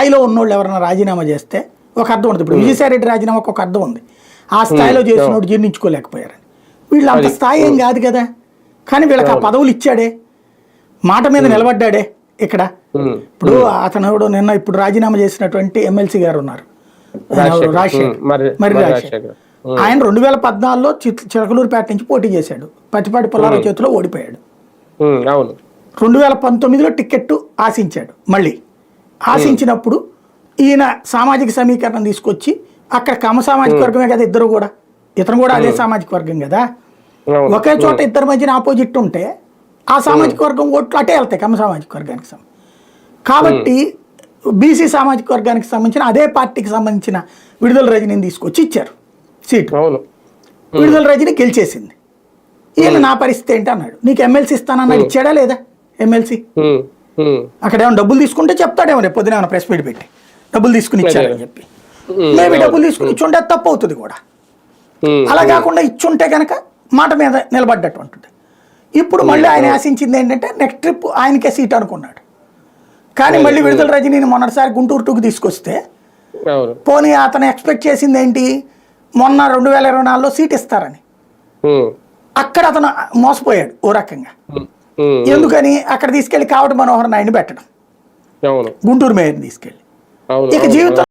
స్థాయిలో ఉన్నోళ్ళు ఎవరైనా రాజీనామా చేస్తే ఒక అర్థం ఉంటుంది. ఇప్పుడు విజయసాయిరెడ్డి రాజీనామాకు ఒక అర్థం ఉంది. ఆ స్థాయిలో చేసినోడు జీర్ణించుకోలేకపోయారని. వీళ్ళు అంత స్థాయి ఏం కాదు కదా, కానీ వీళ్ళకి ఆ పదవులు ఇచ్చాడే, మాట మీద నిలబడ్డాడే. ఇక్కడ ఇప్పుడు అతను ఎవడో నిన్న ఇప్పుడు రాజీనామా చేసినటువంటి ఎమ్మెల్సీ గారు ఉన్నారు, మరి రాజశేఖర్. ఆయన 2014లో చిలకలూరుపేట నుంచి పోటీ చేశాడు, పత్తిపాటి పుల్లారావు చేతిలో ఓడిపోయాడు. 2019లో టికెట్ ఆశించాడు. మళ్ళీ ఆశించినప్పుడు ఈయన సామాజిక సమీకరణం తీసుకొచ్చి అక్కడ కమ సామాజిక వర్గమే కదా ఇద్దరు కూడా, ఇతను కూడా అదే సామాజిక వర్గం కదా, ఒకే చోట ఇద్దరి మధ్యన ఆపోజిట్ ఉంటే ఆ సామాజిక వర్గం ఓట్లు అటే వెళ్తాయి కమ సామాజిక వర్గానికి. కాబట్టి బీసీ సామాజిక వర్గానికి సంబంధించిన అదే పార్టీకి సంబంధించిన విడుదల రజనీని తీసుకొచ్చి ఇచ్చారు సీటు. విడుదల రజనీ గెలిచేసింది. ఈయన నా పరిస్థితి ఏంటి అన్నాడు. నీకు ఎమ్మెల్సీ ఇస్తానన్నాడు, ఇచ్చాడా లేదా ఎమ్మెల్సీ? అక్కడ ఏమైనా డబ్బులు తీసుకుంటే చెప్తాడేమో రేపు పొద్దున ఏమైనా ప్రెస్ మీట్ పెట్టి డబ్బులు తీసుకుని ఇచ్చారని చెప్పి. మేబీ డబ్బులు తీసుకుని ఇచ్చుంటే తప్పు అవుతుంది కూడా. అలా కాకుండా ఇచ్చుంటే కనుక మాట మీద నిలబడ్డట్టు ఉంటుంది. ఇప్పుడు మళ్ళీ ఆయన ఆశించింది ఏంటంటే నెక్స్ట్ ట్రిప్ ఆయనకే సీట్ అనుకున్నాడు. కానీ మళ్ళీ విడుదల రజనీని మొన్నటిసారి గుంటూరు 2కి తీసుకొస్తే పోనీ అతను ఎక్స్పెక్ట్ చేసింది ఏంటి, మొన్న 2024లో సీట్ ఇస్తారని. అక్కడ అతను మోసపోయాడు ఓ రకంగా. ఎందుకని అక్కడ తీసుకెళ్లి కావటి మనోహర్ నాయుడిని పెట్టడం, గుంటూరు మేయర్ని తీసుకెళ్ళి. ఇక జీవితం